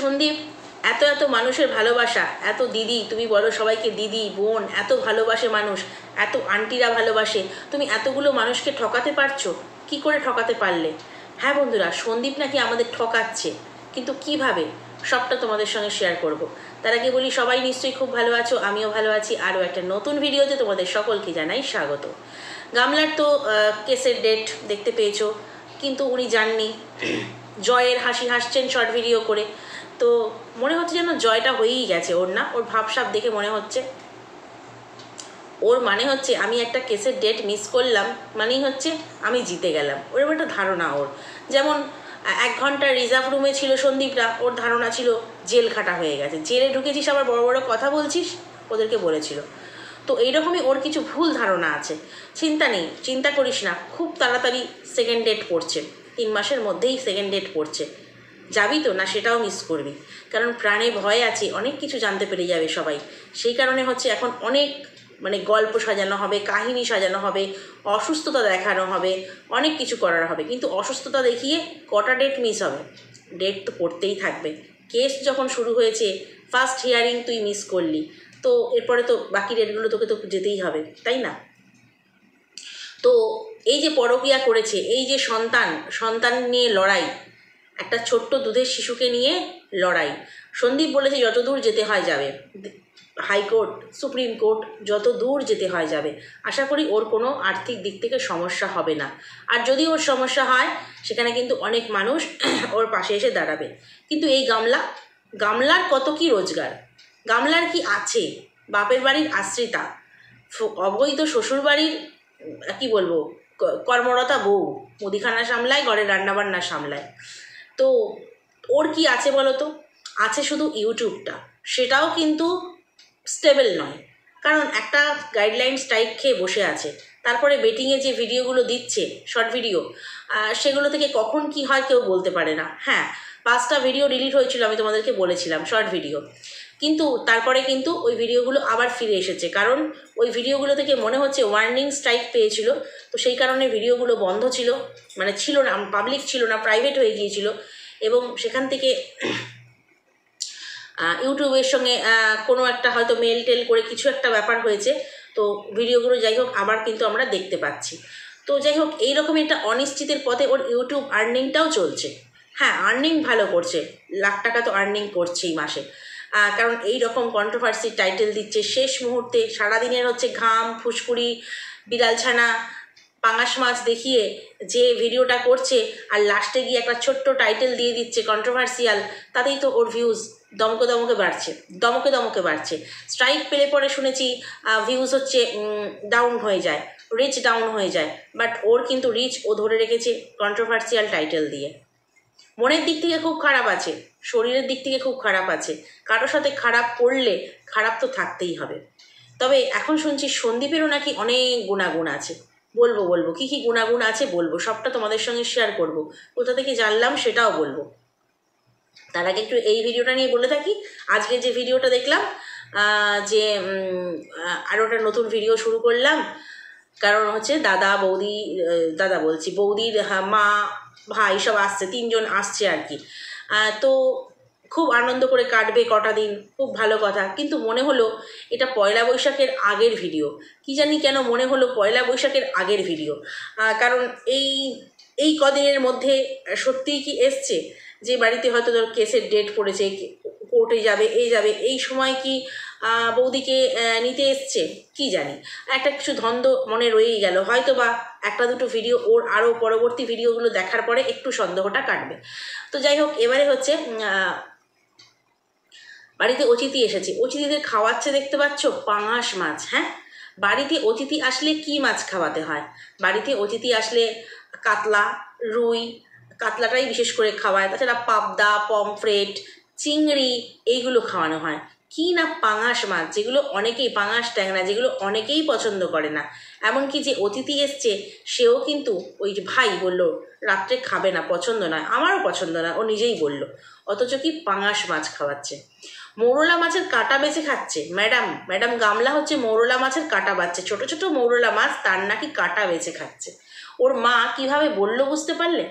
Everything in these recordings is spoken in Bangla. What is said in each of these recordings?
সন্দীপ এত এত মানুষের ভালোবাসা, এত দিদি, তুমি বলো সবাইকে দিদি বোন, এত ভালোবাসে মানুষ, এত আন্টিরা ভালোবাসে, তুমি এতগুলো মানুষকে ঠকাতে পারছো? কি করে ঠকাতে পারলে? হ্যাঁ বন্ধুরা, সন্দীপ নাকি আমাদের ঠকাচ্ছে, কিন্তু কিভাবে সবটা তোমাদের সঙ্গে শেয়ার করব। তার আগে বলি, সবাই নিশ্চয়ই খুব ভালো আছো, আমিও ভালো আছি। আরও একটা নতুন ভিডিওতে তোমাদের সকলকে জানাই স্বাগত। গামলার তো কেসের ডেট দেখতে পেয়েছো, কিন্তু উনি জাননি। জয়ের হাসি হাসছেন শর্ট ভিডিও করে, তো মনে হচ্ছে যেন জয়টা হয়েই গেছে ওর, না? ওর ভাবসাব দেখে মনে হচ্ছে ওর মানে হচ্ছে আমি একটা কেসের ডেট মিস করলাম মানেই হচ্ছে আমি জিতে গেলাম, ওরকম একটা ধারণা ওর। যেমন 1 ঘন্টা রিজার্ভ রুমে ছিল সন্দীপরা, ওর ধারণা ছিল জেল খাটা হয়ে গেছে, জেলে ঢুকেছিস আবার বড় বড় কথা বলছিস, ওদেরকে বলেছিল। তো এইরকমই ওর কিছু ভুল ধারণা আছে। চিন্তা নেই, চিন্তা করিস না, খুব তাড়াতাড়ি সেকেন্ড ডেট পড়ছে, 3 মাসের মধ্যেই সেকেন্ড ডেট পড়ছে। যাবি তো না? সেটাও মিস করবি, কারণ প্রাণে ভয় আছে, অনেক কিছু জানতে পেরে যাবে সবাই। সেই কারণে হচ্ছে এখন অনেক গল্প সাজানো হবে, কাহিনী সাজানো হবে, অসুস্থতা দেখানো হবে, অনেক কিছু করার হবে। কিন্তু অসুস্থতা দেখিয়ে কটা ডেট মিস হবে? ডেট তো পড়তেই থাকবে। কেস যখন শুরু হয়েছে, ফার্স্ট হিয়ারিং তুই মিস করলি, তো এরপরে তো বাকি ডেটগুলো তোকে তো যেতেই হবে, তাই না? তো এই যে পরকীয়া করেছে, এই যে সন্তান নিয়ে লড়াই, একটা ছোট্ট দুধের শিশুকে নিয়ে লড়াই, সন্দীপ বলেছে যত দূর যেতে হয় যাবে, হাইকোর্ট, সুপ্রিম কোর্ট, যত দূর যেতে হয় যাবে। আশা করি ওর কোনো আর্থিক দিক থেকে সমস্যা হবে না, আর যদি ওর সমস্যা হয় সেখানে কিন্তু অনেক মানুষ ওর পাশে এসে দাঁড়াবে। কিন্তু এই গামলার কত কি রোজগার, গামলার কি আছে? বাপের বাড়ির আশ্রিতা, অবৈধ শ্বশুরবাড়ির কি বলবো কর্মরতা বউ, মুদিখানা সামলায়, ঘরের রান্নাবান্না সামলায়। তো ওর কি আছে বলো তো? আছে শুধু ইউটিউবটা, সেটাও কিন্তু স্টেবল নয়, কারণ একটা গাইডলাইন স্ট্রাইক খেয়ে বসে আছে। তারপরে বেটিংয়ে যে ভিডিওগুলো দিচ্ছে, শর্ট ভিডিও, সেগুলো থেকে কখন কি হয় কেউ বলতে পারে না। হ্যাঁ, 5টা ভিডিও ডিলিট হয়েছিল, আমি তোমাদেরকে বলেছিলাম, শর্ট ভিডিও, কিন্তু তারপরে কিন্তু ওই ভিডিওগুলো আবার ফিরে এসেছে, কারণ ওই ভিডিওগুলো থেকে মনে হচ্ছে ওয়ার্নিং স্ট্রাইক পেয়েছিল। তো সেই কারণে ভিডিওগুলো বন্ধ ছিল, ছিল না, পাবলিক ছিল না, প্রাইভেট হয়ে গিয়েছিল, এবং সেখান থেকে ইউটিউবের সঙ্গে কোনো একটা হয়তো মেল টেল করে কিছু একটা ব্যাপার হয়েছে। তো ভিডিওগুলো যাই হোক আবার কিন্তু আমরা দেখতে পাচ্ছি। তো যাই হোক, এইরকমই একটা অনিশ্চিতের পথে ওর ইউটিউব আর্নিংটাও চলছে। হ্যাঁ, আর্নিং ভালো করছে, লাখ টাকা তো আর্নিং করছেই মাসে, কারণ এই রকম কন্ট্রোভার্সি টাইটেল দিচ্ছে শেষ মুহূর্তে, সারাদিনের হচ্ছে ঘাম ফুসকুড়ি, বিড়ালছানা, পাঙাশ মাছ দেখিয়ে যে ভিডিওটা করছে, আর লাস্টে গিয়ে একটা ছোট্ট টাইটেল দিয়ে দিচ্ছে কন্ট্রোভার্সিয়াল, তাতেই তো ওর ভিউজ দমকে দমকে বাড়ছে। স্ট্রাইক পেলে পরে শুনেছি ভিউজ হচ্ছে ডাউন হয়ে যায়, রিচ ডাউন হয়ে যায়, বাট ওর কিন্তু রিচ ও ধরে রেখেছে কন্ট্রোভার্সিয়াল টাইটেল দিয়ে। মনের দিক থেকে খুব খারাপ আছে, শরীরের দিক থেকে খুব খারাপ আছে, কারোর সাথে খারাপ করলে খারাপ তো থাকতেই হবে। তবে এখন শুনছি সন্দীপেরও নাকি অনেক গুণাগুণ আছে। বলবো কী কী গুণাগুণ আছে বলবো, সবটা তোমাদের সঙ্গে শেয়ার করব। কোথা থেকে জানলাম সেটাও বলবো। তার আগে একটু এই ভিডিওটা নিয়ে বলে থাকি। আজকে যে ভিডিওটা দেখলাম, যে আরও একটা নতুন ভিডিও শুরু করলাম, কারণ হচ্ছে বৌদির মা ভাই সব আসছে, 3 জন আসছে আর কি। তো খুব আনন্দ করে কাটবে কটা দিন, খুব ভালো কথা। কিন্তু মনে হলো এটা পয়লা বৈশাখের আগের ভিডিও। কি জানি কেন মনে হলো পয়লা বৈশাখের আগের ভিডিও, কারণ এই কদিনের মধ্যে সত্যিই কি এসছে যে বাড়িতে হয়তো ধর কেসের ডেট পড়েছে, কোর্টে যাবে, এই সময় কি বৌদিকে নিতে এসছে, কি জানি, একটা কিছু ধন্দ মনে রয়েই গেল। হয়তো বা একটা দুটো ভিডিও ওর আরও পরবর্তী ভিডিওগুলো দেখার পরে একটু সন্দেহটা কাটবে। তো যাই হোক, এবারে হচ্ছে বাড়িতে অতিথি এসেছে, অতিথিদের খাওয়াচ্ছে দেখতে পাচ্ছ পাঙাশ মাছ। হ্যাঁ, বাড়িতে অতিথি আসলে কি মাছ খাওয়াতে হয়? বাড়িতে অতিথি আসলে কাতলা, রুই, কাতলাটাই বিশেষ করে খাওয়ায়, তাছাড়া পাবদা, পমফ্রেট, চিংড়ি, এইগুলো খাওয়ানো হয়। কি না পাঙাশ মাছ, যেগুলো অনেকেই, পাঙাশ ট্যাংরা, যেগুলো অনেকেই পছন্দ করে না। এমনকি যে অতিথি এসছে সেও কিন্তু ওই যে ভাই বলল রাত্রে খাবে না, পছন্দ নয়, আমারও পছন্দ না, ও নিজেই বলল, অথচ কি পাঙাশ মাছ খাওয়াচ্ছে। মৌরলা মাছের কাঁটা বেছে খাচ্ছে ম্যাডাম গামলা হচ্ছে মৌরলা মাছের কাঁটা বাচ্ছে, ছোট ছোট মৌরলা মাছ, তার নাকি কাঁটা বেছে খাচ্ছে। ওর মা কিভাবে বলল বুঝতে পারলে?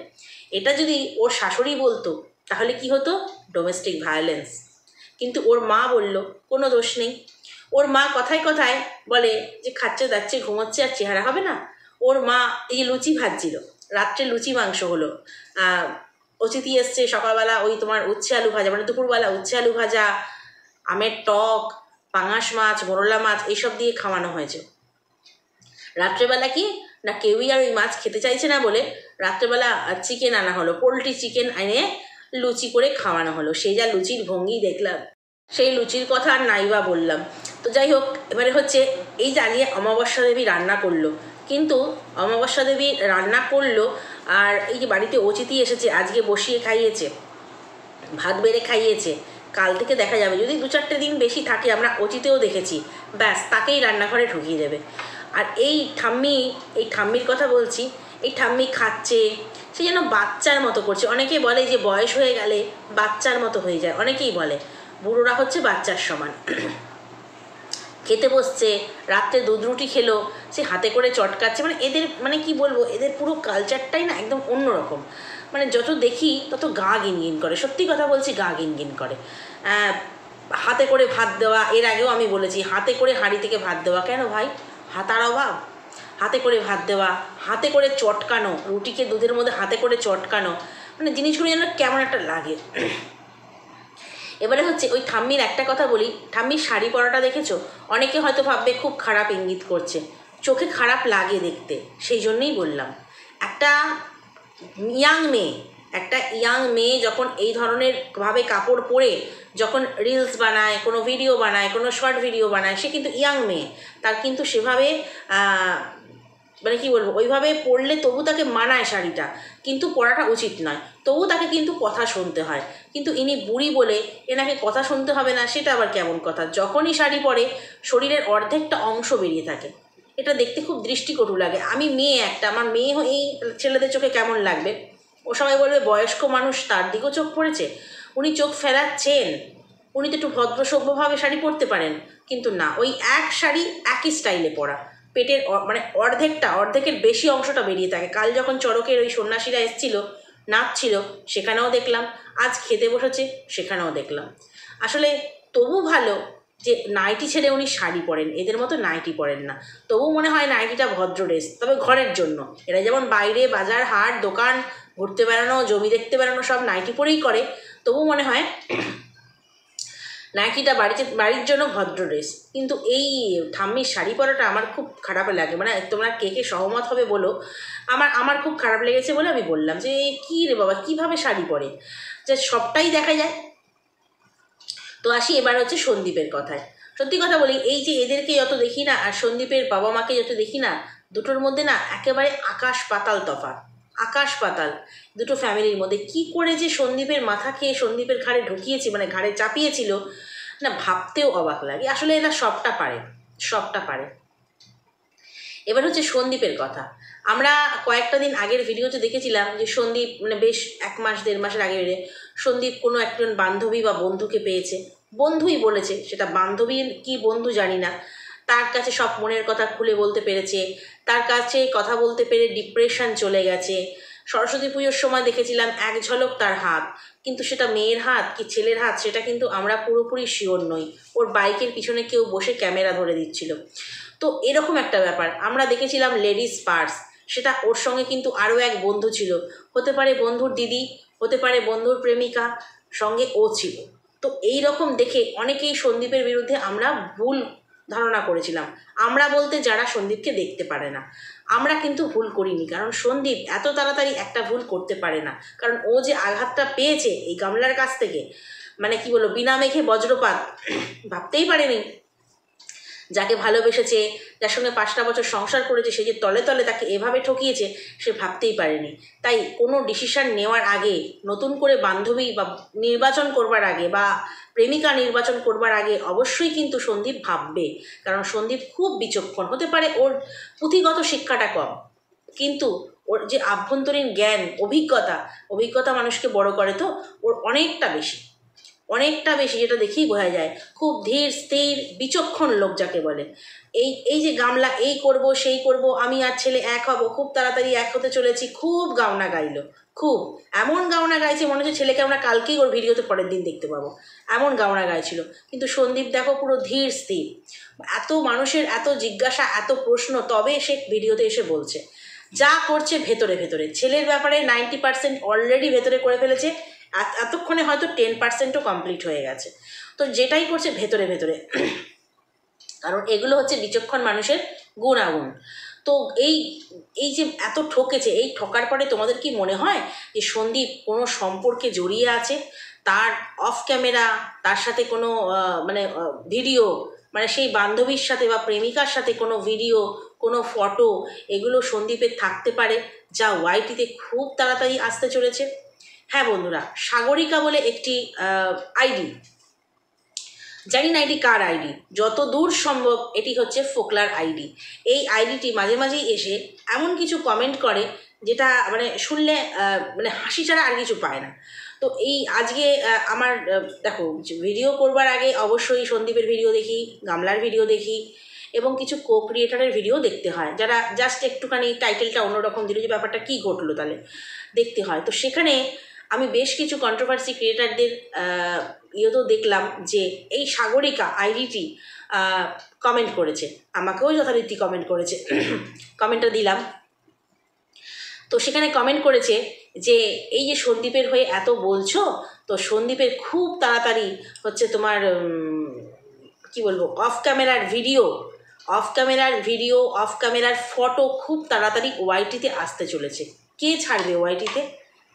এটা যদি ওর শাশুড়ি বলতো তাহলে কি হতো? Domestic violence. কিন্তু ওর মা বলল কোনো দোষ নেই। ওর মা কথায় কথায় বলে যে খাচ্ছে দাচ্ছে ঘুমোচ্ছে আর চেহারা হবে না। ওর মা এই যে লুচি ভাজছিল, রাত্রে লুচি মাংস হলো, অতিথি এসছে সকালবেলা, ওই তোমার উচ্ছে আলু ভাজা, মানে দুপুরবেলা উচ্ছে আলু ভাজা, আমের টক, পাঙাশ মাছ, মোরলা মাছ এইসব দিয়ে খাওয়ানো হয়েছে। রাত্রেবেলা কি না, কেউই আর ওই মাছ খেতে চাইছে না বলে রাত্রেবেলা চিকেন আনা হলো, পোলট্রি চিকেন এনে লুচি করে খাওয়ানো হলো। সেই যা লুচির ভঙ্গি দেখলাম, সেই লুচির কথা আর নাইবা বললাম। তো যাই হোক, এবারে হচ্ছে এই জ্বালিয়ে অমাবস্যা দেবী রান্না করলো। কিন্তু অমাবস্যা দেবী রান্না করলো, আর এই যে বাড়িতে অতিথি এসেছে, আজকে বসিয়ে খাইয়েছে, ভাত বেড়ে খাইয়েছে, কাল থেকে দেখা যাবে যদি 2-4টে দিন বেশি থাকে, আমরা অতীতেও দেখেছি, ব্যাস তাকেই রান্নাঘরে ঢুকিয়ে দেবে। আর এই ঠাম্মির কথা বলছি, এই ঠাম্মি খাচ্ছে, সে যেন বাচ্চার মতো করছে। অনেকেই বলে যে বয়স হয়ে গেলে বাচ্চার মতো হয়ে যায়, অনেকেই বলে বুড়োরা হচ্ছে বাচ্চার সমান। খেতে বসছে, রাত্রে দুধ রুটি খেলো, সে হাতে করে চটকাচ্ছে, মানে এদের মানে কি বলবো, এদের পুরো কালচারটাই না একদম অন্যরকম। মানে যত দেখি তত গা গিনগিন করে, সত্যি কথা বলছি, গা গিনগিন করে। হাতে করে ভাত দেওয়া, এর আগেও আমি বলেছি, হাতে করে হাঁড়ি থেকে ভাত দেওয়া, কেন ভাই হাতার অভাব? হাতে করে ভাত দেওয়া, হাতে করে চটকানো, রুটিকে দুধের মধ্যে হাতে করে চটকানো, মানে জিনিসগুলো যেন কেমন একটা লাগে। এবারে হচ্ছে ওই ঠাম্মির একটা কথা বলি, ঠাম্মির শাড়ি পরাটা দেখেছো? অনেকে হয়তো ভাববে খুব খারাপ ইঙ্গিত করছে, চোখে খারাপ লাগে দেখতে, সেই জন্যই বললাম। একটা ইয়াং মেয়ে যখন এই ধরনের ভাবে কাপড় পরে যখন রিলস বানায়, কোনো ভিডিও বানায়, কোনো শর্ট ভিডিও বানায়, সে কিন্তু ইয়াং মেয়ে, তার কিন্তু সেভাবে মানে কি বলবো, ওইভাবে পরলে তবু তাকে মানায় শাড়িটা, কিন্তু পরাটা উচিত নয়, তবু তাকে কিন্তু কথা শুনতে হয়। কিন্তু ইনি বুড়ি বলে এনাকে কথা শুনতে হবে না, সেটা আবার কেমন কথা? যখনই শাড়ি পরে শরীরের অর্ধেকটা অংশ বেরিয়ে থাকে, এটা দেখতে খুব দৃষ্টিকটু লাগে। আমি মেয়ে একটা, আমার মেয়ে এই ছেলেদের চোখে কেমন লাগবে? ও সবাই বলবে বয়স্ক মানুষ, তার দিকেও চোখ পড়েছে, উনি চোখ ফেরাচ্ছেন, উনি তো একটু ভদ্রসভ্যভাবে শাড়ি পরতে পারেন, কিন্তু না, ওই এক শাড়ি একই স্টাইলে পরা, পেটের মানে অর্ধেকের বেশি অংশটা বেরিয়ে থাকে। কাল যখন চড়কের ওই সন্ন্যাসীরা এসেছিল, নাচছিল, সেখানেও দেখলাম, আজ খেতে বসেছে সেখানেও দেখলাম। আসলে তবু ভালো যে নাইটি ছেড়ে উনি শাড়ি পরেন, এদের মতো নাইটি পরেন না। তবু মনে হয় নাইটিটা ভদ্র ড্রেস, তবে ঘরের জন্য। এরা যেমন বাইরে বাজার হাট দোকান ঘুরতে বেড়ানো, জমি দেখতে বেড়ানো সব নাইটি পরেই করে, তবু মনে হয় নাইটিটা বাড়ির জন্য ভদ্র ড্রেস। কিন্তু এই ঠাম্মির শাড়ি পরাটা আমার খুব খারাপ লাগে, মানে তোমরা কে কে সহমত হবে বলো। আমার খুব খারাপ লেগেছে বলে আমি বললাম যে কী রে বাবা, কীভাবে শাড়ি পরে, যে সবটাই দেখা যায়। তো আসি এবার হচ্ছে সন্দীপের কথায়। সত্যি কথা বলি, এই যে এদেরকে যত দেখি না আর সন্দীপের বাবা মাকে যত দেখি না, দুটোর মধ্যে না একেবারে আকাশ পাতাল তফাৎ, আকাশ পাতাল দুটো ফ্যামিলির মধ্যে। কি করে যে সন্দীপের মাথা খেয়ে সন্দীপের ঘাড়ে ঢুকিয়েছি, মানে ঘাড়ে চাপিয়েছিল না, ভাবতেও অবাক লাগে। আসলে এরা সবটা পারে, সবটা পারে। এবার হচ্ছে সন্দীপের কথা। আমরা কয়েকটা দিন আগের ভিডিওতে দেখেছিলাম যে সন্দীপ, মানে বেশ 1 মাস 1.5 মাসের আগে সন্দীপ কোনো একজন বান্ধবী বা বন্ধুকে পেয়েছে, বন্ধুই বলেছে, সেটা বান্ধবীর কি বন্ধু জানি না, তার কাছে সব মনের কথা খুলে বলতে পেরেছে, তার কাছে কথা বলতে পেরে ডিপ্রেশন চলে গেছে। সরস্বতী পুজোর সময় দেখেছিলাম এক ঝলক তার হাত, কিন্তু সেটা মেয়ের হাত কি ছেলের হাত সেটা কিন্তু আমরা পুরোপুরি শিওর নই। ওর বাইকের পিছনে কেউ বসে ক্যামেরা ধরে দিচ্ছিল। তো এরকম একটা ব্যাপার আমরা দেখেছিলাম। লেডিস পার্স, সেটা ওর সঙ্গে কিন্তু আরও এক বন্ধু ছিল, হতে পারে বন্ধুর দিদি, হতে পারে বন্ধুর প্রেমিকা, সঙ্গে ও ছিল। তো এই রকম দেখে অনেকেই সন্দীপের বিরুদ্ধে আমরা ভুল ধারণা করেছিলাম। আমরা বলতে যারা সন্দীপকে দেখতে পারে না, আমরা কিন্তু ভুল করিনি, কারণ সন্দীপ এত তাড়াতাড়ি একটা ভুল করতে পারে না। কারণ ও যে আঘাতটা পেয়েছে এই গামলার কাছ থেকে, মানে কি বলো, বিনা মেঘে বজ্রপাত, ভাবতেই পারেনি। যাকে ভালোবেসেছে, যার সঙ্গে 5টা বছর সংসার করেছে, সে যে তলে তলে তাকে এভাবে ঠকিয়েছে, সে ভাবতেই পারেনি। তাই কোনো ডিসিশন নেওয়ার আগে, নতুন করে বান্ধবী বা নির্বাচন করবার আগে বা প্রেমিকা নির্বাচন করবার আগে অবশ্যই কিন্তু সন্দীপ ভাববে। কারণ সন্দীপ খুব বিচক্ষণ, হতে পারে ওর পুঁথিগত শিক্ষাটা কম, কিন্তু ওর যে আভ্যন্তরীণ জ্ঞান, অভিজ্ঞতা মানুষকে বড় করে, তো ওর অনেকটা বেশি। অনেকটা বেশি, যেটা দেখেই বোঝা যায়। খুব ধীর স্থির বিচক্ষণ লোক যাকে বলে। এই এই যে গামলা, এই করব সেই করব, আমি আর ছেলে এক হব, খুব তাড়াতাড়ি এক হতে চলেছি, খুব গাওনা গাইলো। খুব এমন গাওনা গাইছে মনে হচ্ছে ছেলেকে আমরা কালকেই ওর ভিডিওতে পরের দিন দেখতে পাবো, এমন গাওনা গাইছিল। কিন্তু সন্দীপ দেখো পুরো ধীর স্থির, এত মানুষের এত জিজ্ঞাসা, এত প্রশ্ন, তবে সে ভিডিওতে এসে বলছে। যা করছে ভেতরে ভেতরে, ছেলের ব্যাপারে 90% অলরেডি ভেতরে করে ফেলেছে, এতক্ষণে হয়তো 10%ও কমপ্লিট হয়ে গেছে। তো যেটাই করছে ভেতরে ভেতরে, কারণ এগুলো হচ্ছে বিচক্ষণ মানুষের গুণাগুণ। তো এই এই যে এত ঠকেছে, এই ঠকার পরে তোমাদের কি মনে হয় যে সন্দীপ কোনো সম্পর্কে জড়িয়ে আছে? তার অফ ক্যামেরা, তার সাথে কোনো মানে ভিডিও, মানে সেই বান্ধবীর সাথে বা প্রেমিকার সাথে কোনো ভিডিও, কোনো ফটো, এগুলো সন্দীপের থাকতে পারে, যা ওয়াইটিতে খুব তাড়াতাড়ি আসতে চলেছে? হ্যাঁ বন্ধুরা, সাগরিকা বলে একটি আইডি, জানি না এটি কার আইডি, যত দূর সম্ভব এটি হচ্ছে ফোকলার আইডি। এই আইডিটি মাঝে মাঝেই এসে এমন কিছু কমেন্ট করে যেটা মানে শুনলে মানে হাসি ছাড়া আর কিছু পায় না। তো এই আজকে আমার দেখো, ভিডিও করবার আগে অবশ্যই সন্দীপের ভিডিও দেখি, গামলার ভিডিও দেখি, এবং কিছু কো ক্রিয়েটারের ভিডিও দেখতে হয়, যারা জাস্ট একটুখানি টাইটেলটা অন্যরকম দিল যে ব্যাপারটা কী ঘটলো তাহলে দেখতে হয়। তো সেখানে আমি বেশ কিছু কন্ট্রোভার্সি ক্রিয়েটারদের তো দেখলাম যে এই সাগরিকা আইডিটি কমেন্ট করেছে, আমাকেও যথারীতি কমেন্ট করেছে, কমেন্টটা দিলাম। তো সেখানে কমেন্ট করেছে যে এই যে সন্দীপের হয়ে এত বলছো, তো সন্দীপের খুব তাড়াতাড়ি হচ্ছে তোমার কি বলবো, অফ ক্যামেরার ভিডিও, অফ ক্যামেরার ফটো খুব তাড়াতাড়ি ওয়াইটিতে আসতে চলেছে। কে ছাড়বে ওয়াইটিতে?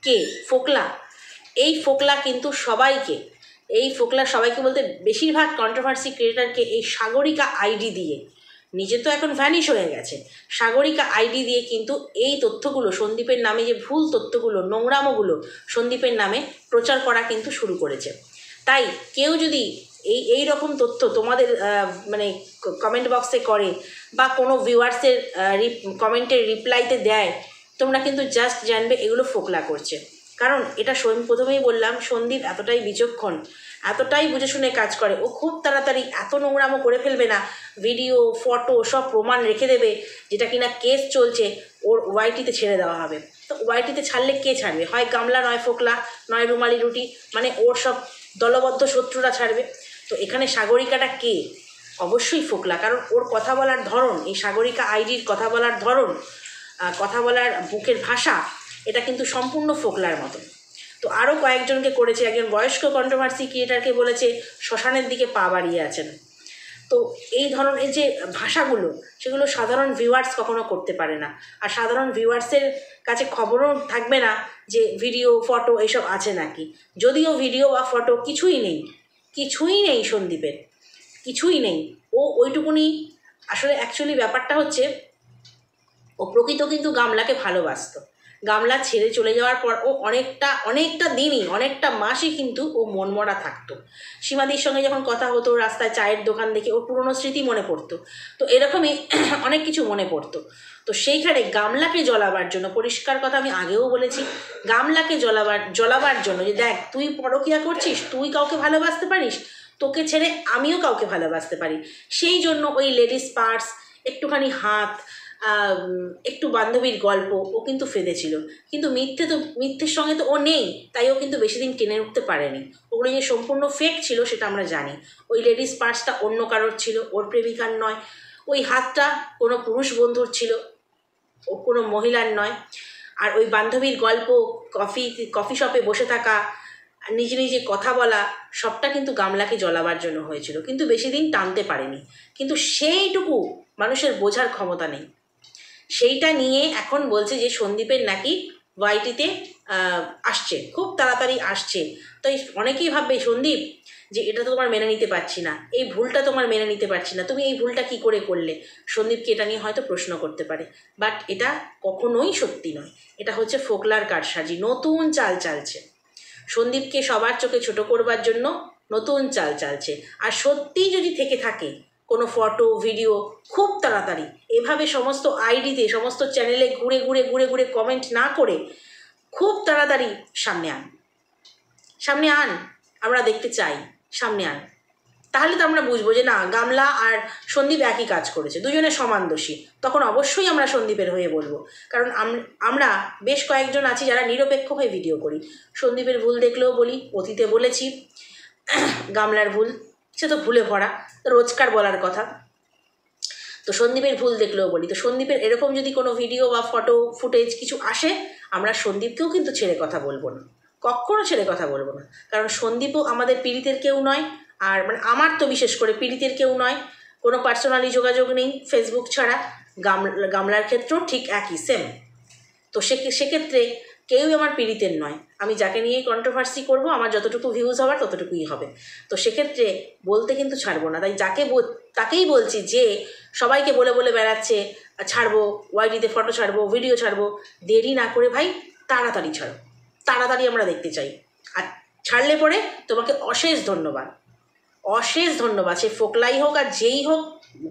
কে? ফোকলা। এই ফোকলা কিন্তু সবাইকে, এই ফোকলা সবাইকে বলতে বেশিরভাগ কন্ট্রোভার্সি ক্রিয়েটারকে এই সাগরিকা আইডি দিয়ে, নিজে তো এখন ভ্যানিশ হয়ে গেছে, সাগরিকা আইডি দিয়ে কিন্তু এই তথ্যগুলো, সন্দীপের নামে যে ভুল তথ্যগুলো, নোংরামোগুলো সন্দীপের নামে প্রচার করা কিন্তু শুরু করেছে। তাই কেউ যদি এই রকম তথ্য তোমাদের মানে কমেন্ট বক্সে করে বা কোনো ভিউয়ার্সের কমেন্টের রিপ্লাইতে দেয়, তোমরা কিন্তু জাস্ট জানবে এগুলো ফোকলা করছে। কারণ এটা প্রথমেই বললাম, সন্দীপ এতটাই বিচক্ষণ, এতটাই বুঝে শুনে কাজ করে, ও খুব তাড়াতাড়ি এত নোংরামো করে ফেলবে না, ভিডিও ফটো সব প্রমাণ রেখে দেবে, যেটা কিনা কেস চলছে ওর ওয়াইটিতে ছেড়ে দেওয়া হবে। তো ওয়াইটিতে ছাড়লে কে ছাড়বে? হয় গামলা, নয় ফোকলা, নয় রুমালি রুটি, মানে ওর সব দলবদ্ধ শত্রুরা ছাড়বে। তো এখানে সাগরিকাটা কে? অবশ্যই ফোকলা, কারণ ওর কথা বলার ধরন, এই সাগরিকা আইডির কথা বলার ধরন, কথা বলার বুকের ভাষা, এটা কিন্তু সম্পূর্ণ ফোকলার মতো। তো আরও কয়েকজনকে করেছে, একজন বয়স্ক কন্ট্রোভার্সি ক্রিয়েটারকে বলেছে শ্মশানের দিকে পা বাড়িয়ে আছেন। তো এই ধরনের যে ভাষাগুলো, সেগুলো সাধারণ ভিউয়ার্স কখনো করতে পারে না। আর সাধারণ ভিউয়ার্সের কাছে খবরও থাকবে না যে ভিডিও ফটো এসব আছে নাকি। যদিও ভিডিও বা ফটো কিছুই নেই সন্দীপের, কিছুই নেই। ও ওইটুকুনি আসলে অ্যাকচুয়ালি ব্যাপারটা হচ্ছে, ও প্রকৃত কিন্তু গামলাকে ভালোবাসতো। গামলা ছেড়ে চলে যাওয়ার পর ও অনেকটা দিনই, অনেকটা মাসই কিন্তু ও মনমরা থাকতো। সীমাদির সঙ্গে যখন কথা হতো, রাস্তায় চায়ের দোকান দেখে ওর পুরনো স্মৃতি মনে পড়তো। তো এরকমই অনেক কিছু মনে পড়তো। তো সেইখানে গামলাকে জ্বলাবার জন্য, পরিষ্কার কথা আমি আগেও বলেছি, গামলাকে জ্বলাবার জন্য যে দেখ তুই পরকীয়া করছিস, তুই কাউকে ভালোবাসতে পারিস, তোকে ছেড়ে আমিও কাউকে ভালোবাসতে পারি, সেই জন্য ওই লেডিস পার্স, একটুখানি হাত, একটু বান্ধবীর গল্প ও কিন্তু ফেঁদেছিল। কিন্তু মিথ্যের সঙ্গে তো ও নেই, তাই ও কিন্তু বেশি দিন টেনে উঠতে পারেনি। ওগুলো যে সম্পূর্ণ ফেক ছিল সেটা আমরা জানি। ওই লেডিস পার্সটা অন্য কারোর ছিল, ওর প্রেমিকার নয়। ওই হাতটা কোনো পুরুষ বন্ধুর ছিল, ও কোনো মহিলার নয়। আর ওই বান্ধবীর গল্প, কফি শপে বসে থাকা, নিজে নিজে কথা বলা, সবটা কিন্তু গামলাকে জ্বলাবার জন্য হয়েছিল, কিন্তু বেশি দিন টানতে পারেনি। কিন্তু সেইটুকু মানুষের বোঝার ক্ষমতা নেই। সেইটা নিয়ে এখন বলছে যে সন্দীপের নাকি ওয়াইটিতে আসছে, খুব তাড়াতাড়ি আসছে। তাই অনেকেই ভাববে সন্দীপ যে এটা তো তোমার মেনে নিতে পারছি না, এই ভুলটা তোমার মেনে নিতে পারছি না, তুমি এই ভুলটা কি করে করলে? সন্দীপকে এটা নিয়ে হয়তো প্রশ্ন করতে পারে, বাট এটা কখনোই সত্যি নয়। এটা হচ্ছে ফোকলার কারসাজি, নতুন চাল চালছে। সন্দীপকে সবার চোখে ছোট করবার জন্য নতুন চাল চালছে। আর সত্যিই যদি থেকে থাকে কোনো ফটো ভিডিও, খুব তাড়াতাড়ি এভাবে সমস্ত আইডিতে, সমস্ত চ্যানেলে ঘুরে কমেন্ট না করে খুব তাড়াতাড়ি সামনে আন। আমরা দেখতে চাই, সামনে আন। তাহলে তো আমরা বুঝবো যে না, গামলা আর সন্দীপ একই কাজ করেছে, দুজনে সমান দোষী। তখন অবশ্যই আমরা সন্দীপের হয়ে বলবো, কারণ আমরা বেশ কয়েকজন আছি যারা নিরপেক্ষ হয়ে ভিডিও করি। সন্দীপের ভুল দেখলেও বলি, অতীতে বলেছি। গামলার ভুল, সে তো ভুলে ভরা, রোজকার বলার কথা। তো সন্দীপের ভুল দেখলেও বলি। তো সন্দীপের এরকম যদি কোনো ভিডিও বা ফটো ফুটেজ কিছু আসে, আমরা সন্দীপকেও কিন্তু ছেড়ে কথা বলবো না, কখনো ছেড়ে কথা বলবো না। কারণ সন্দীপও আমাদের পীড়িতের কেউ নয়, আর মানে আমার তো বিশেষ করে পীড়িতের কেউ নয়, কোনো পার্সোনালি যোগাযোগ নেই ফেসবুক ছাড়া। গামলার ক্ষেত্রেও ঠিক একই সেম। তো সেক্ষেত্রে কেউই আমার পীড়িতের নয়। আমি যাকে নিয়ে কন্ট্রোভার্সি করব, আমার যতটুকু ভিউজ হওয়ার ততটুকুই হবে। তো সেক্ষেত্রে বলতে কিন্তু ছাড়বো না। তাই তাকেই বলছি যে সবাইকে বলে বলে বেড়াচ্ছে ছাড়বো, ওয়াইটিতে ফটো ছাড়বো, ভিডিও ছাড়বো, দেরি না করে ভাই তাড়াতাড়ি ছাড়ো, তাড়াতাড়ি আমরা দেখতে চাই। আর ছাড়লে পরে তোমাকে অশেষ ধন্যবাদ, অশেষ ধন্যবাদ। সে ফোকলাই হোক আর যেই হোক,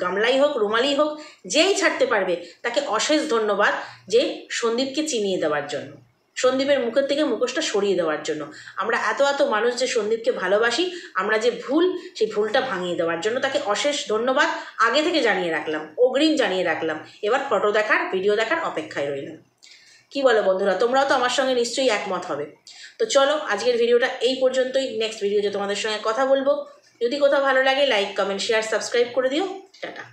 গামলাই হোক, রুমালি হোক, যেই ছাড়তে পারবে তাকে অশেষ ধন্যবাদ, যে সন্দীপকে চিনিয়ে দেওয়ার জন্য, সন্দীপের মুখের থেকে মুখোশটা সরিয়ে দেওয়ার জন্য। আমরা এত এত মানুষ যে সন্দীপকে ভালোবাসি, আমরা যে ভুল, সেই ভুলটা ভাঙিয়ে দেওয়ার জন্য তাকে অশেষ ধন্যবাদ আগে থেকে জানিয়ে রাখলাম, অগ্রিম জানিয়ে রাখলাম। এবার ফটো দেখার, ভিডিও দেখার অপেক্ষায় রইলাম। কি বলো বন্ধুরা, তোমরাও তো আমার সঙ্গে নিশ্চয়ই একমত হবে। তো চলো আজকের ভিডিওটা এই পর্যন্তই। নেক্সট ভিডিওতে তোমাদের সঙ্গে কথা বলবো। যদি কোথাও ভালো লাগে লাইক, কমেন্ট, শেয়ার, সাবস্ক্রাইব করে দিও। টাটা।